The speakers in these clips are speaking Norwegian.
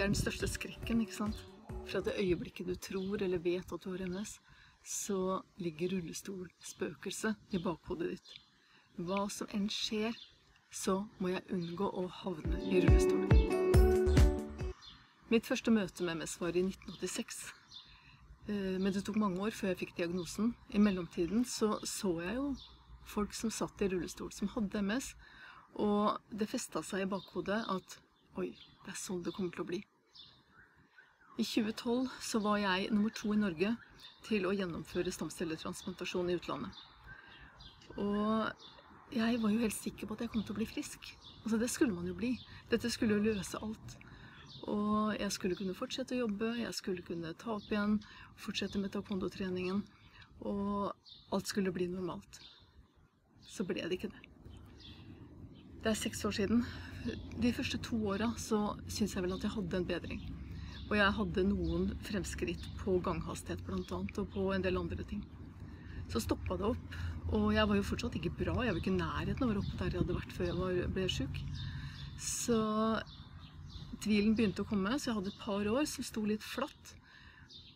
den største skrekken, ikke sant? Fra det øyeblikket du tror eller vet at du har MS, så ligger rullestolspøkelset i bakhodet ditt. Hva som enn skjer, så må jeg unngå å havne i rullestol. Mitt første møte med MS var i 1986. Men det tok mange år før jeg fikk diagnosen. I mellomtiden så jeg jo folk som satt i rullestol, som hadde MS, og det festet seg i bakhodet at oi, det er sånn det kommer til å bli. I 2012 så var jeg nummer 2 i Norge til å gjennomføre stamcelletransplantasjon i utlandet. Og jeg var jo helt sikker på at jeg kom til å bli frisk. Altså det skulle man jo bli. Dette skulle jo løse alt. Og jeg skulle kunne fortsette å jobbe, jeg skulle kunne ta opp igjen, fortsette med taekwondo-treningen, og alt skulle bli normalt. Så ble det ikke det. Det er 6 år siden. De første 2 årene så synes jeg vel at jeg hadde en bedring. Og jeg hadde noen fremskritt på ganghastighet blant annet, og på en del andre ting. Så stoppet det opp, og jeg var jo fortsatt ikke bra. Jeg var ikke i nærheten av å være oppe der jeg hadde vært før jeg ble syk. Så tvilen begynte å komme, så jeg hadde et par år som sto litt flatt.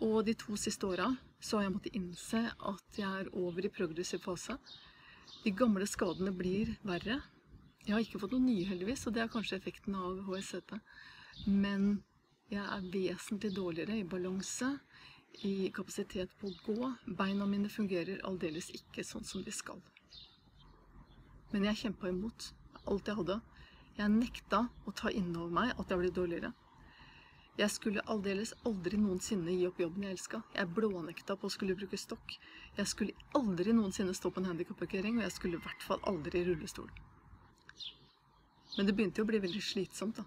Og de 2 siste årene så har jeg måttet innse at jeg er over i progressiv fase. De gamle skadene blir verre. Jeg har ikke fått noen nye heldigvis, og det er kanskje effekten av HSCT. Men jeg er vesentlig dårligere i balanse, i kapasitet på å gå. Beina mine fungerer aldeles ikke sånn som de skal. Men jeg kjempet imot alt jeg hadde. Jeg nekta å ta inn over meg at jeg ble dårligere. Jeg skulle aldeles aldri noensinne gi opp jobben jeg elsket. Jeg blånekta på å skulle bruke stokk. Jeg skulle aldri noensinne stå på en handicapparkering, og jeg skulle i hvert fall aldri i rullestol. Men det begynte jo å bli veldig slitsomt da.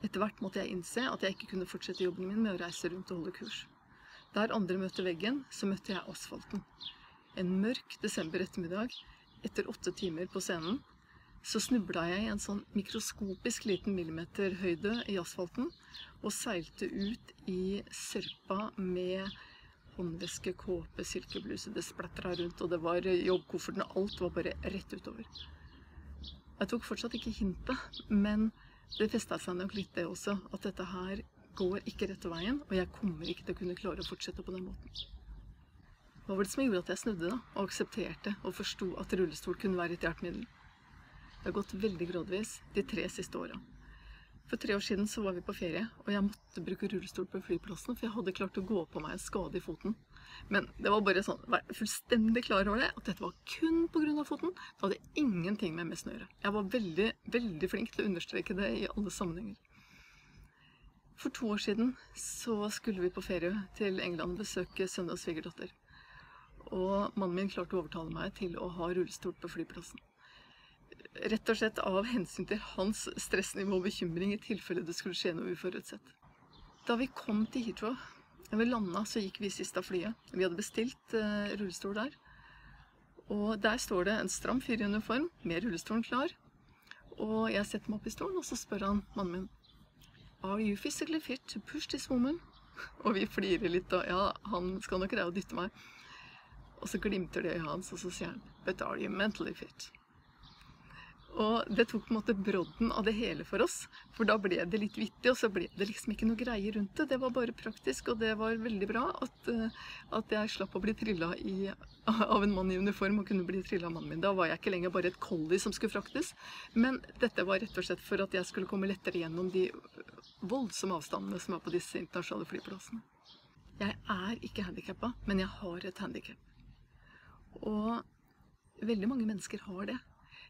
Etter hvert måtte jeg innse at jeg ikke kunne fortsette jobben min med å reise rundt og holde kurs. Der andre møtte veggen, så møtte jeg asfalten. En mørk desember ettermiddag, etter 8 timer på scenen, så snublet jeg i en sånn mikroskopisk liten millimeter høyde i asfalten og seilte ut i sørpa med håndveske, kåpe, silkebluse. Det splatret rundt, og det var jobbkofferten, og alt var bare rett utover. Jeg tok fortsatt ikke hintet, men det festet seg nok litt det også, at dette her går ikke rette veien, og jeg kommer ikke til å kunne klare å fortsette på den måten. Hva var det som gjorde at jeg snudde da, og aksepterte og forstod at rullestol kunne være et hjelpemiddel? Det har gått veldig gradvis de 3 siste årene. For 3 år siden så var vi på ferie, og jeg måtte bruke rullestol på flyplassen, for jeg hadde klart å gå på meg en skade i foten. Men det var bare sånn, jeg var fullstendig klar over det, at dette var kun på grunn av foten. Det hadde ingenting med MS å gjøre. Jeg var veldig, veldig flink til å understreke det i alle sammenhenger. For 2 år siden så skulle vi på ferie til England og besøke sønn og svigerdatter. Og mannen min klarte å overtale meg til å ha rullestol på flyplassen. Rett og slett av hensyn til hans stressnivå og bekymring i tilfelle det skulle skje noe uforutsett. Da vi kom til Heathrow, da vi landet, så gikk vi sist av flyet. Vi hadde bestilt rullestol der. Og der står det en stram fyr i uniform, med rullestolen klar. Og jeg setter meg opp i stolen, og så spør han mannen min, «Are you physically fit to push this woman?» Og vi flirer litt, og ja, han skal nok greie å dytte meg. Og så glimter det i hans, og så sier han, «But are you mentally fit?» Og det tok på en måte brodden av det hele for oss, for da ble det litt vittig, og så ble det liksom ikke noe greie rundt det. Det var bare praktisk, og det var veldig bra at jeg slapp å bli trillet av en mann i uniform og kunne bli trillet av mannen min. Da var jeg ikke lenger bare et collie som skulle fraktes, men dette var rett og slett for at jeg skulle komme lettere gjennom de voldsomme avstandene som er på disse internasjonale flyplassene. Jeg er ikke handicappet, men jeg har et handicap. Og veldig mange mennesker har det.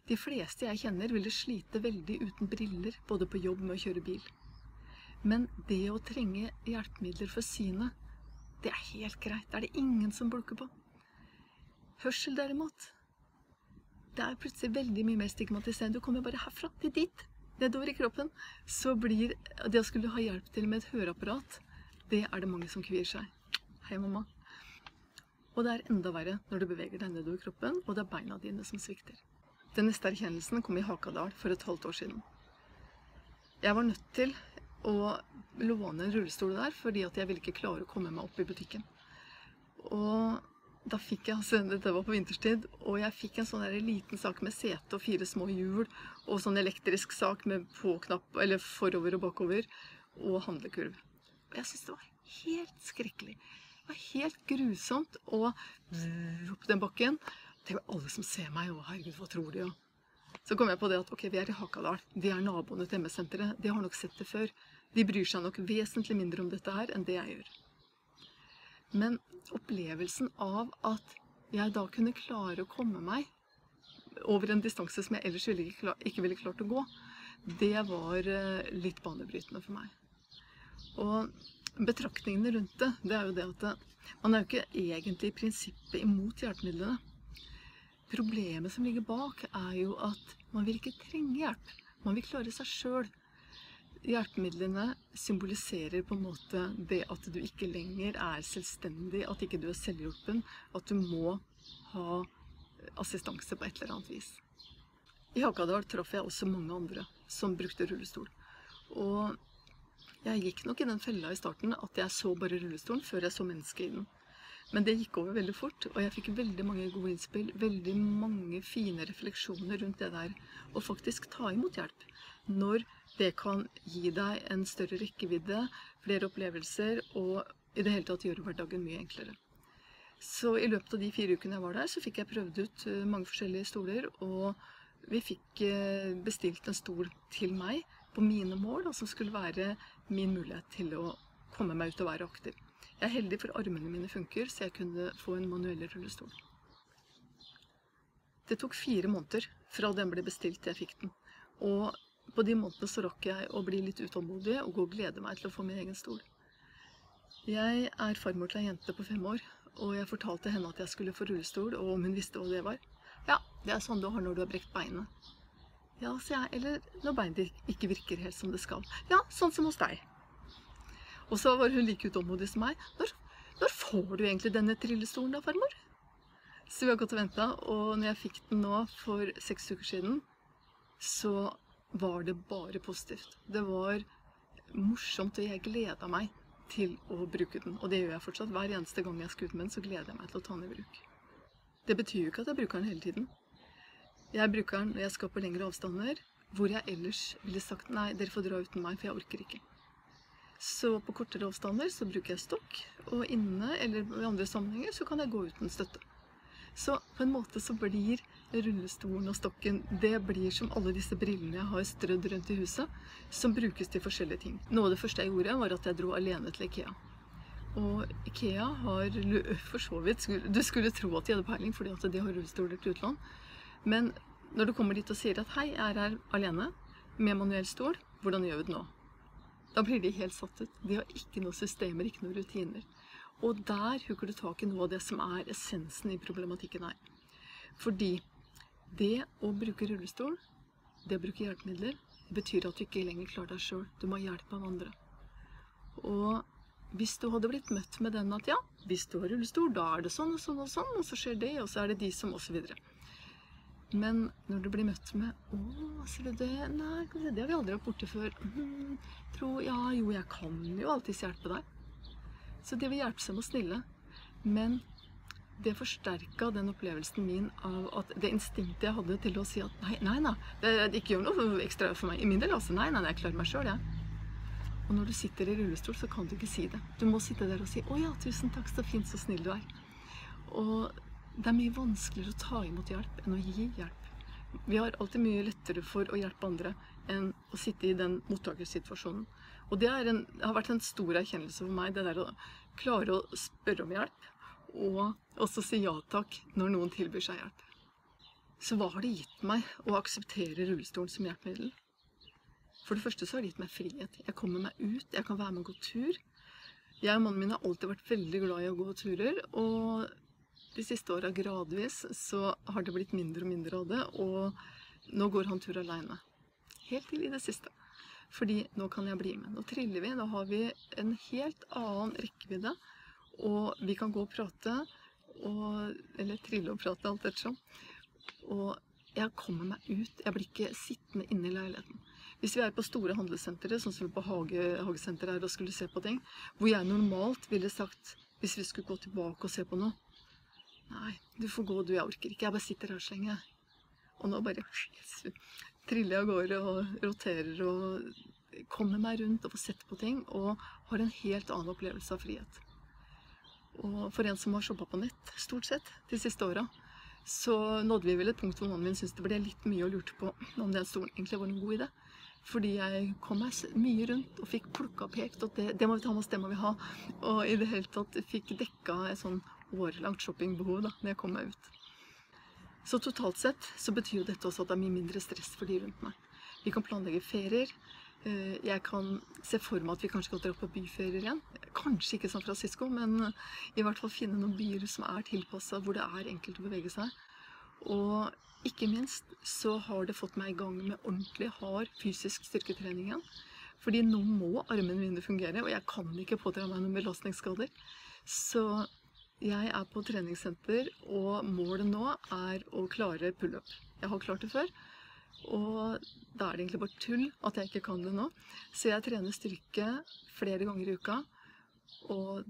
De fleste jeg kjenner ville slite veldig uten briller, både på jobb med å kjøre bil. Men det å trenge hjelpemidler for synet, det er helt greit. Det er det ingen som bulker på. Hørsel derimot, det er plutselig veldig mye mer stigmatiserende. Du kommer bare herfra til dit, nedover i kroppen. Så blir det å skulle ha hjelp til med et høreapparat, det er det mange som kvier seg. Hei mamma. Og det er enda verre når du beveger deg nedover kroppen, og det er beina dine som svikter. Den neste erkjennelsen kom i Hakadal for et halvt år siden. Jeg var nødt til å låne en rullestol der, fordi at jeg ville ikke klare å komme meg opp i butikken. Og da fikk jeg, dette var på vinterstid, og jeg fikk en sånn der liten sak med sete og 4 små hjul, og sånn elektrisk sak med på-knapp, eller forover og bakover. og handlekurv. Og jeg synes det var helt skrekkelig. Det var helt grusomt å opp den bakken. Det er jo alle som ser meg, og herregud, hva tror de? Så kom jeg på det at ok, vi er i Hakadal. De er naboene til MS-senteret. De har nok sett det før. De bryr seg nok vesentlig mindre om dette her enn det jeg gjør. Men opplevelsen av at jeg da kunne klare å komme meg over en distanse som jeg ellers ikke ville klart å gå, det var litt banebrytende for meg. Og betraktningene rundt det, det er jo det at man er jo ikke egentlig i prinsippet imot hjelpemidlene. Problemet som ligger bak er jo at man vil ikke trenge hjelp. Man vil klare seg selv. Hjelpemidlene symboliserer på en måte det at du ikke lenger er selvstendig, at ikke du er selvhjulpen, at du må ha assistanse på et eller annet vis. I Hakadal traff jeg også mange andre som brukte rullestol. Og jeg gikk nok i den fella i starten at jeg så bare rullestolen før jeg så mennesket i den. Men det gikk over veldig fort, og jeg fikk veldig mange gode innspill, veldig mange fine refleksjoner rundt det der, og faktisk ta imot hjelp. Når det kan gi deg en større rekkevidde, flere opplevelser, og i det hele tatt gjøre hverdagen mye enklere. Så i løpet av de 4 ukene jeg var der, så fikk jeg prøvd ut mange forskjellige stoler, og vi fikk bestilt en stol til meg på mine mål, og som skulle være min mulighet til å komme meg ut og være aktiv. Jeg er heldig for armene mine funker, så jeg kunne få en manuell rullestol. Det tok 4 måneder fra den ble bestilt til jeg fikk den. Og på de månedene så rakk jeg å bli litt utålmodig og gå og glede meg til å få min egen stol. Jeg er farmor til en jente på 5 år, og jeg fortalte henne at jeg skulle få rullestol, og om hun visste hva det var. Ja, det er sånn du har når du har brekt beinet. Ja, sier jeg, eller når beinet ikke virker helt som det skal. Ja, sånn som hos deg. Og så var hun like utålmodig som meg. Når får du egentlig denne trillestolen da, farmor? Så vi har gått og ventet, og når jeg fikk den nå for 6 uker siden, så var det bare positivt. Det var morsomt, og jeg gledet meg til å bruke den. Og det gjør jeg fortsatt. Hver eneste gang jeg skal ut med den, så gleder jeg meg til å ta den i bruk. Det betyr jo ikke at jeg bruker den hele tiden. Jeg bruker den når jeg skal på lengre avstander, hvor jeg ellers ville sagt, nei, dere får dra uten meg, for jeg orker ikke. Så på kortere avstander så bruker jeg stokk, og inne eller i andre sammenhenger så kan jeg gå uten støtte. Så på en måte så blir rullestolen og stokken, det blir som alle disse brillene jeg har strødd rundt i huset, som brukes til forskjellige ting. Noe av det første jeg gjorde var at jeg dro alene til IKEA. Og IKEA har for så vidt, du skulle tro at de hadde peiling, fordi at de har rullestoler til utlån. Men når du kommer dit og sier at hei, jeg er her alene med manuell stol, hvordan gjør vi det nå? Da blir de helt satt ut. De har ikke noen systemer, ikke noen rutiner. Og der hukker du tak i noe av det som er essensen i problematikken her. Fordi det å bruke rullestol, det å bruke hjelpemidler, det betyr at du ikke lenger klarer deg selv. Du må ha hjelp av andre. Og hvis du hadde blitt møtt med den at ja, hvis du har rullestol, da er det sånn og sånn og sånn, og så skjer det, og så er det de som og så videre. Men når du blir møtt med, sier du det? Nei, det har vi aldri vært borte før. Jo, jeg kan jo alltids hjelpe deg. Så det vil hjelpe seg med å snille. Men det forsterket den opplevelsen min av at det instinktet jeg hadde til å si at nei, det ikke gjør noe ekstra for meg. I min del altså, nei, jeg klarer meg selv, jeg. Og når du sitter i rullestol, så kan du ikke si det. Du må sitte der og si, ja, tusen takk, så fint, så snill du er. Og det er mye vanskeligere å ta imot hjelp enn å gi hjelp. Vi har alltid mye lettere for å hjelpe andre enn å sitte i den mottakersituasjonen. Og det har vært en stor erkjennelse for meg, det der å klare å spørre om hjelp, og også si ja takk når noen tilbyr seg hjelp. Så hva har det gitt meg å akseptere rullestolen som hjelpemiddel? For det første så har det gitt meg frihet. Jeg kommer meg ut, jeg kan være med og gå tur. Jeg og mannen min har alltid vært veldig glad i å gå turer, og de siste årene gradvis så har det blitt mindre og mindre av det, og nå går han tur alene. Helt til i det siste. Fordi nå kan jeg bli med. Nå triller vi, da har vi en helt annen rekkevidde, og vi kan gå og prate, eller trille og prate alt ettersom. Og jeg kommer meg ut, jeg blir ikke sittende inne i leiligheten. Hvis vi er på store handlesentere, sånn som vi er på hagesenteret her og skulle se på ting, hvor jeg normalt ville sagt, hvis vi skulle gå tilbake og se på noe, nei, du får gå, jeg orker ikke, jeg bare sitter her så lenge. Og nå bare triller jeg av gårde og roterer og kommer meg rundt og får sett på ting, og har en helt annen opplevelse av frihet. Og for en som har jobbet på nett, stort sett, de siste årene, så nådde vi vel et punkt hvor mannen min syntes det ble litt mye og lurte på om den stolen egentlig var en god idé. Fordi jeg kom meg mye rundt og fikk plukket og pekt, og det må vi ta med oss, det må vi ha. Og i det hele tatt fikk dekket et sånn årelangt shoppingbehov da, når jeg kom meg ut. Så totalt sett så betyr jo dette også at det er mye mindre stress for de rundt meg. Vi kan planlegge ferier. Jeg kan se for meg at vi kanskje skal dra på byferier igjen. Kanskje ikke San Francisco, men i hvert fall finne noen byer som er tilpasset, hvor det er enkelt å bevege seg. Og ikke minst så har det fått meg i gang med ordentlig hard fysisk styrketrening igjen. Fordi nå må armene mine fungere, og jeg kan ikke pådra meg noen belastningsskader. Så jeg er på treningssenter, og målet nå er å klare pull-up. Jeg har klart det før. Og da er det egentlig bare tull at jeg ikke kan det nå. Så jeg trener styrke flere ganger i uka, og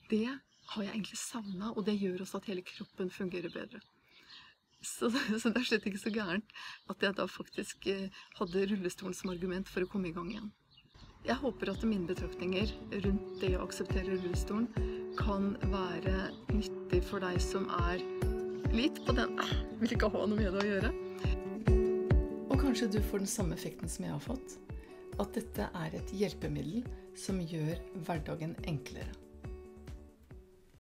det har jeg egentlig savnet, og det gjør også at hele kroppen fungerer bedre. Så det er slett ikke så gærent at jeg da faktisk hadde rullestolen som argument for å komme i gang igjen. Jeg håper at mine betraktninger rundt det å akseptere rullestolen kan være nyttig for deg som er litt på den, vil ikke ha noe med det å gjøre. Og kanskje du får den samme effekten som jeg har fått, at dette er et hjelpemiddel som gjør hverdagen enklere.